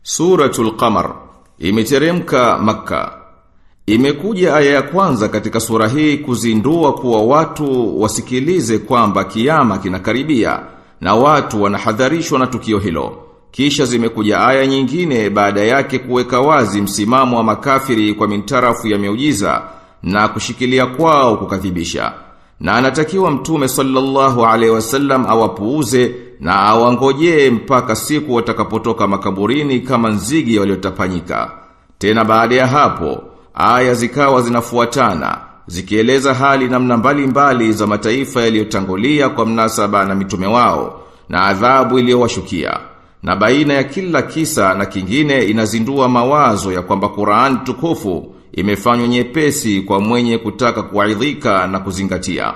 Suratul Qamar imeteremka Makka. Imekuja aya ya kwanza katika sura hii kuzindua kuwa watu wasikilize kwamba kiyama kinakaribia na watu wanahadharishwa na tukio hilo. Kisha zimekuja aya nyingine baada yake kuweka wazi msimamo wa makafiri kwa mintarafu ya miujiza na kushikilia kwao kukadhibisha. Na anatakiwa Mtume sallallahu alaihi wasallam awapuuze na awangojee mpaka siku watakapotoka makaburini kama nzige waliotapanyika. Tena baada ya hapo aya zikawa zinafuatana zikieleza hali namna mbalimbali za mataifa yaliyotangulia kwa mnasaba na mitume wao na adhabu iliyowashukia. Na baina ya kila kisa na kingine inazindua mawazo ya kwamba Qur'an tukufu imefanywa nyepesi kwa mwenye kutaka kuaidhika na kuzingatia.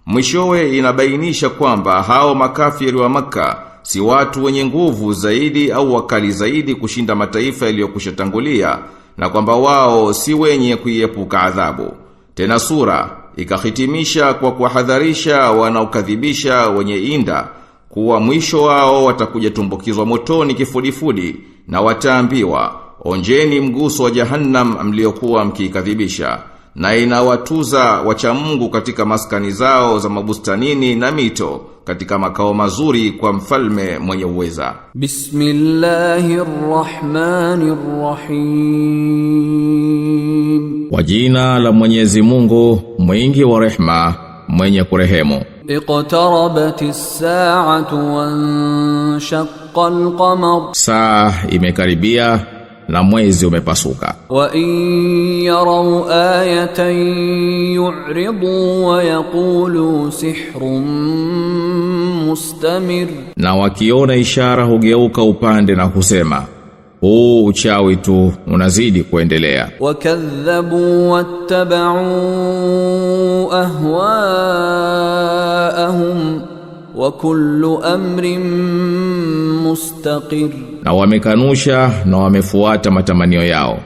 Mwishowe inabainisha kwamba hao makafiri wa Makka si watu wenye nguvu zaidi au wakali zaidi kushinda mataifa yaliyokushatangulia na kwamba wao si wenye kuiepuka adhabu. Tena sura ikahitimisha kwa kuwahadharisha wanaokadhibisha wenye inda kuwa mwisho wao watakuja tumbukizwa motoni kifudifudi na wataambiwa onjeni mguso wa Jahannam mliokuwa mkikadhibisha, na inawatuza wacha Mungu katika maskani zao za mabustanini na mito katika makao mazuri kwa mfalme mwenye uweza. Bismillahirrahmanirrahim. Kwa jina la Mwenyezi Mungu mwingi wa rehema mwenye kurehemu. Iqtarabatis saa'atu wanshaqqa al-qamar. Saa imekaribia na mwezi umepasuka. Wa in yaraw ayatan yu'ridu wa yaqulu sihrun mustamir. Na wakiona ishara hugeuka upande na kusema huu uchawi tu unazidi kuendelea. Wakadhabu wattaba'u ahwaahum wa kullu amrin mustaqir. Na wamekanusha na wamefuata matamanio yao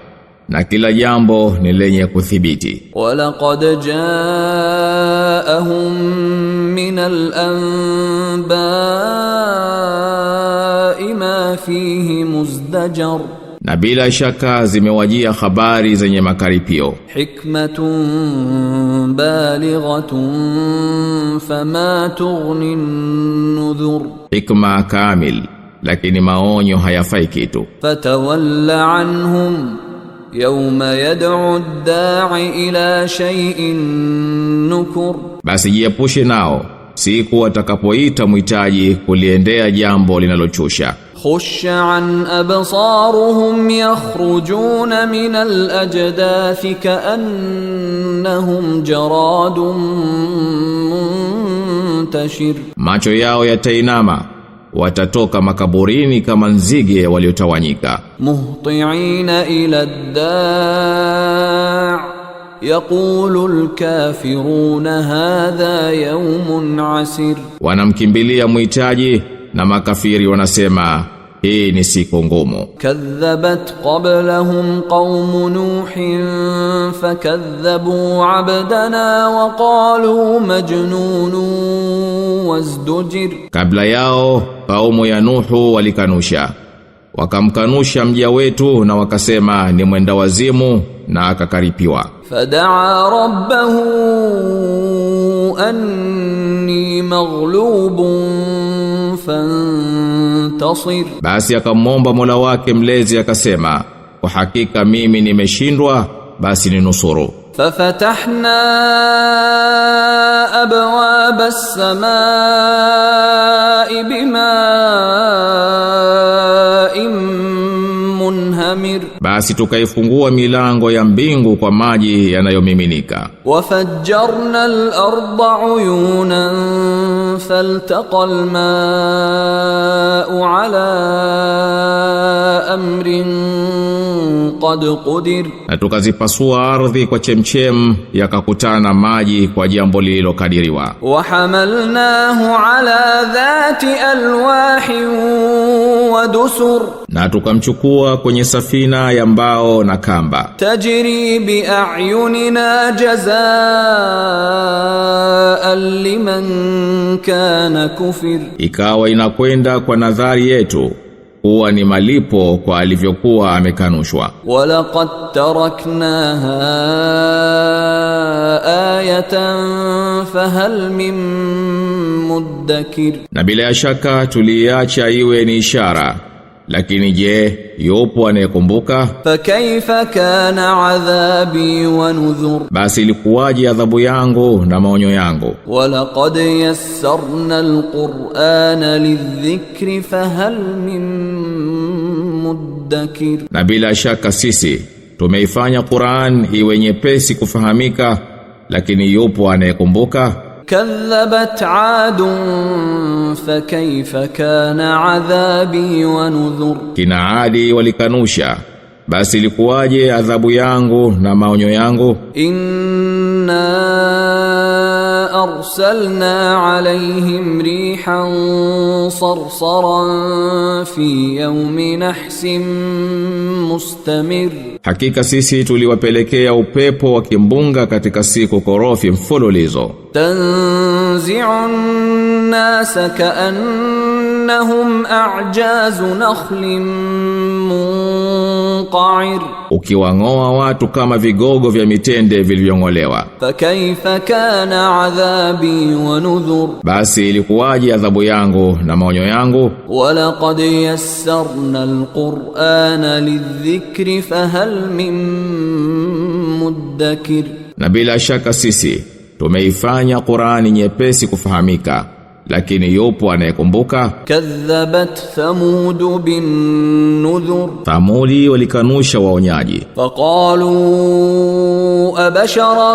na kila jambo ni lenye kuthibiti. Walaqad ja'ahum min al-anba'i ma fihi muzdajar. Na bila shaka zimewajia habari zenye makaripio. Hikmatun balighatun fama tughni an-nudhur. Hikma kamil lakini maonyo hayafai kitu. Fatawalla anhum yawma yad'u ad-da'i ila shay'in nukur. Basi jiepushe nao siku watakapoita muhitaji kuliendea jambo linalochusha. Khusha an absaruhum yakhrujuna min al-ajdathi ka'annahum jaradun muntashir. Macho yao yatainama watatoka makaburini kama nzige waliotawanyika. Muhti'ina ila ad-da' yaqulu al-kafiruna hadha yawmun 'asir. Wanamkimbilia muhitaji na makafiri wanasema hii ni siku ngumu. Kadhabat qablahum qaum nuhin fakadhabu 'abdana wa qalu majnunun wazdujir. Kabla yao kaumu ya Nuhu walikanusha wakamkanusha mja wetu na wakasema ni mwenda wazimu na akakaripiwa. Fadaa rabbahu anni maghlubun fantasir. Basi akamwomba Mola wake mlezi akasema kwa hakika mimi nimeshindwa basi ninusuru. Fafatahna abwaba as-samaa'i bima'in munhamir. Basi tukaifungua milango ya mbingu kwa maji yanayomiminika. Wafajjarna al-ardha 'uyunan faltaqa al-ma'u 'ala amrin qad qudir. Na tukazipasua ardhi kwa chemchem yakakutana maji kwa jambo lililokadiriwa. Wa hamalnahu 'ala dhati alwahin wa dusur. Na tukamchukua kwenye safina ya mbao na kamba. Tajri bi a'yunina jazaa'an liman kana kufir. Ikawa inakwenda kwa nadhari yetu kuwa ni malipo kwa alivyokuwa amekanushwa. وَلَقَدْ تَرَكْنَاهَا آيَةً فَهَلْ مِن مُدَّكِرٍ. Na bila shaka tuliacha iwe ni ishara, lakini je, yupo anayekumbuka? فَكَيْفَ كَانَ عَذَابِي وَنُذُرِ. Basi ilikuwaje adhabu yangu na maonyo yangu? وَلَقَدْ يَسَّرْنَا الْقُرْآنَ لِلذِّكْرِ فَهَلْ مِن مُدَّكِرٍ. Na bila shaka sisi tumeifanya Qur'an iwe nyepesi kufahamika, lakini yupo anayekumbuka? كذبت عاد فكيف كان عذابي ونذر. Kina Adi walikanusha, basi ilikuwaje adhabu yangu na maonyo yangu? إنا أرسلنا عليهم ريحا صرصرا في يوم نحس مستمر. Hakika sisi tuliwapelekea upepo wa kimbunga katika siku korofi mfululizo. تنزع الناس كأنهم أعجاز نخل منقعر. Ukiwangoa watu kama vigogo vya mitende vilivyongolewa. فكيف كان عذابي ونذر. Basi ilikuwaje adhabu yangu na maonyo yangu? ولقد يسرنا القرآن للذكر فهل من مدكر. Na bila shaka sisi tumeifanya Qur'ani nyepesi kufahamika, lakini yupo anayekumbuka? كذبت ثمود بالنذر. Thamudi walikanusha waonyaji. فقالوا أبشرا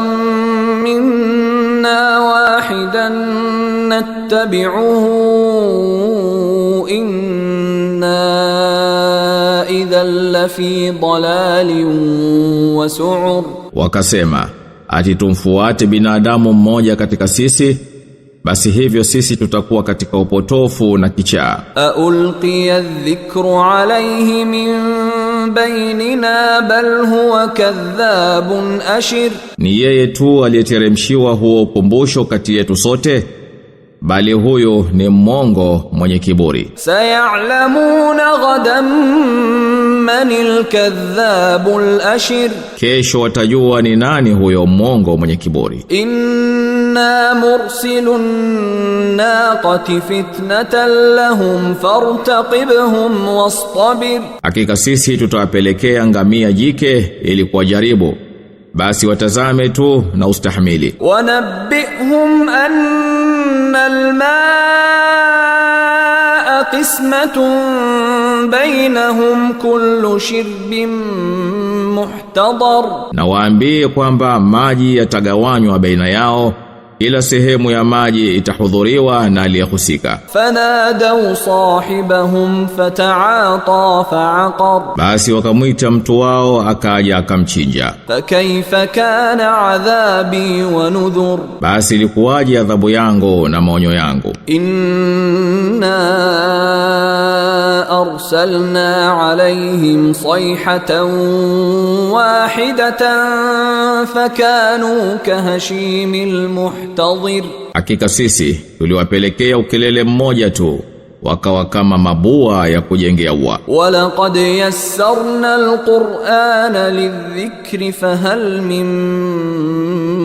منا واحدا نتبعه إنا إذا لفي ضلال وسعر. Wakasema, ati tumfuate binadamu mmoja katika sisi, basi hivyo sisi tutakuwa katika upotofu na kichaa. أألقي الذكر عليه من بيننا بل هو كذاب أشر. Ni yeye tu aliyeteremshiwa huo ukumbusho kati yetu sote, bali huyo ni mmongo mwenye kiburi. سيعلمون غدا من الكذاب الأشر. Kesho watajua ni nani huyo mmongo mwenye kiburi. إنا مرسل الناقة فتنة لهم فارتقبهم واصطبر. Hakika sisi tutawapelekea ngamia jike ili kuwajaribu, basi watazame tu na ustahimili. ونبئهم أن الماء قسمة بينهم كل شرب محتضر. Na waambie kwamba maji yatagawanywa baina yao, ila sehemu ya maji itahudhuriwa na aliyehusika. فنادوا صاحبهم فتعاطى فعقر. Basi wakamwita mtu wao akaja akamchinja. فكيف كان عذابي ونذر. Basi ilikuwaje adhabu yangu na maonyo yangu? إنا أرسلنا عليهم صيحة واحدة فكانوا كهشيم المحتضر. Hakika sisi tuliwapelekea ukelele mmoja tu, wakawa kama mabua ya kujengea ua. ولقد يسرنا القرآن للذكر فهل من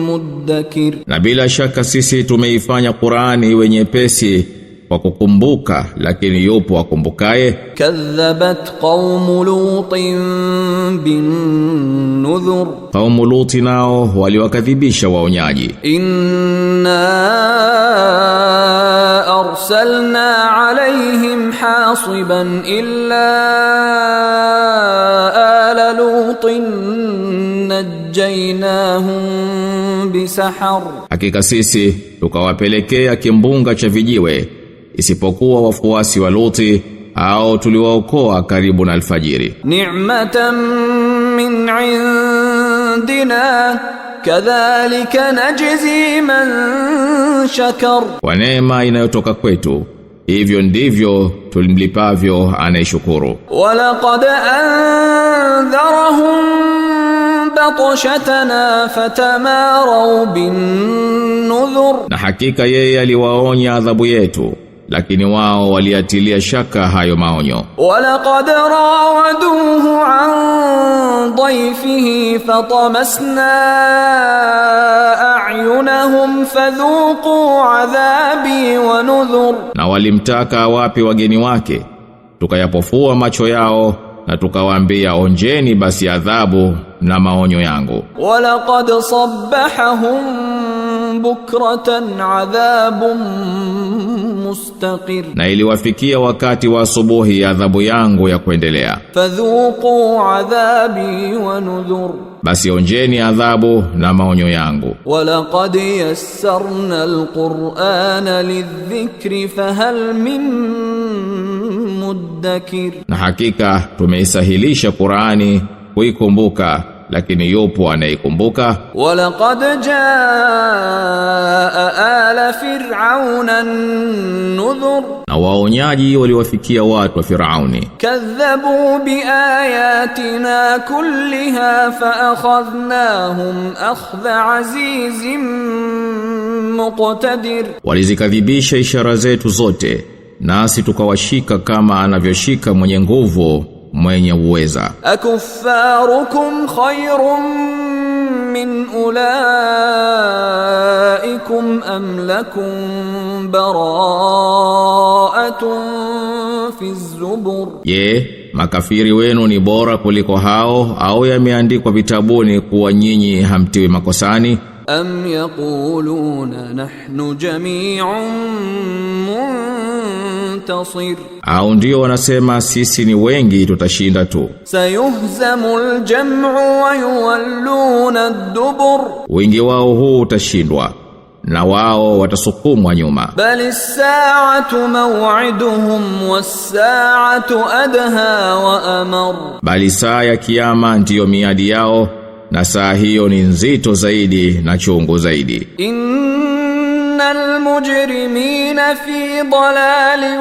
مدكر. Na bila shaka sisi tumeifanya Qur'ani iwe nyepesi kwa kukumbuka, lakini yupo akumbukaye? كذبت قوم لوط بالنذر. Kaumu Luti nao waliwakadhibisha waonyaji. إنا أرسلنا عليهم حاصبا إلا آل لوط نجيناهم بسحر. Hakika sisi tukawapelekea kimbunga cha vijiwe, isipokuwa wafuasi wa Luti, au tuliwaokoa karibu na alfajiri. نعمة من عندنا كذلك نجزي من شكر. Kwa neema inayotoka kwetu, hivyo ndivyo tulimlipavyo anayeshukuru. ولقد أنذرهم بطشتنا فتماروا بالنذر. Na hakika yeye aliwaonya adhabu yetu, lakini wao waliatilia shaka hayo maonyo. ولقد راودوه عن ضيفه فطمسنا أعينهم فذوقوا عذابي ونذر. Na walimtaka wapi wageni wake, tukayapofua macho yao na tukawaambia onjeni basi adhabu na maonyo yangu. ولقد صبحهم بكرة عذاب مستقر. Na iliwafikia wakati wa asubuhi adhabu yangu ya kuendelea. فذوقوا عذابي ونذر. Basi onjeni adhabu na maonyo yangu. ولقد يسرنا القرآن للذكر فهل من مدكر. Na hakika tumeisahilisha Qur'ani kuikumbuka, lakini yupo anayekumbuka. ولقد جاء آل فرعون النذر. Na waonyaji waliwafikia watu wa Firauni. كذبوا بآياتنا كلها فأخذناهم أخذ عزيز مقتدر. Walizikadhibisha ishara zetu zote, nasi tukawashika kama anavyoshika mwenye nguvu mwenye uweza. أكفاركم خير من أولئكم أم لكم براءة في الزبر. Je, makafiri wenu ni bora kuliko hao au yameandikwa vitabuni kuwa nyinyi hamtiwi makosani? أم يقولون نحن جميع منتصر. Au ndio wanasema sisi ni wengi tutashinda tu. سيهزم الجمع ويولون الدبر. Wingi wao huu utashindwa na wao watasukumwa nyuma. بل الساعة موعدهم والساعة أدهى وأمر. Bali saa ya kiyama ndiyo miadi yao, na saa hiyo ni nzito zaidi na chungu zaidi. إن المجرمين في ضلال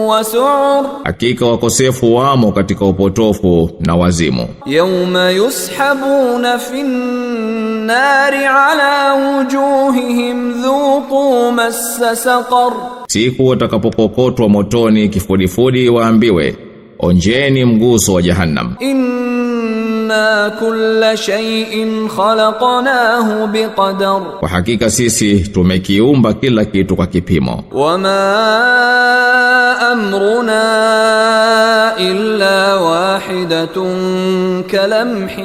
وسعر. Hakika wakosefu wamo katika upotofu na wazimu. يوم يسحبون في النار على وجوههم ذوقوا مس سقر. Siku watakapokokotwa motoni kifudifudi waambiwe onjeni mguso wa Jahannam. إنا كل شيء خلقناه بقدر. Kwa hakika sisi tumekiumba kila kitu kwa kipimo. وما أمرنا إلا واحدة كلمح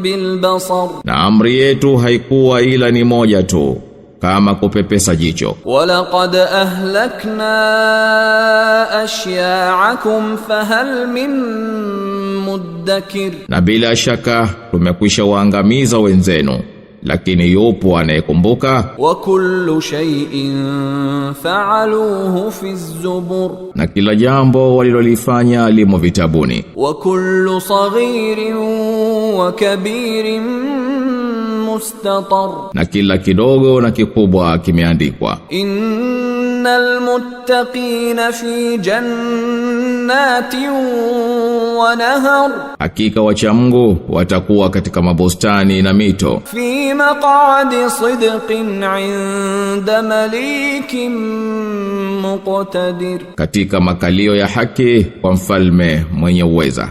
بالبصر. Na amri yetu haikuwa ila ni moja tu, kama kupepesa jicho. ولقد أهلكنا أشياعكم فهل من مدكر. Na bila shaka tumekwisha waangamiza wenzenu, lakini yupo anayekumbuka. وكل شيء فعلوه في الزبر. Na kila jambo walilolifanya limo vitabuni. وكل صغير وكبير مستطر. Na kila kidogo na kikubwa kimeandikwa. إن المتقين في جنات ونهر. Hakika wacha Mungu watakuwa katika mabustani na mito. في مقعد صدق عند مليك مقتدر. Katika makalio ya haki kwa mfalme mwenye uweza.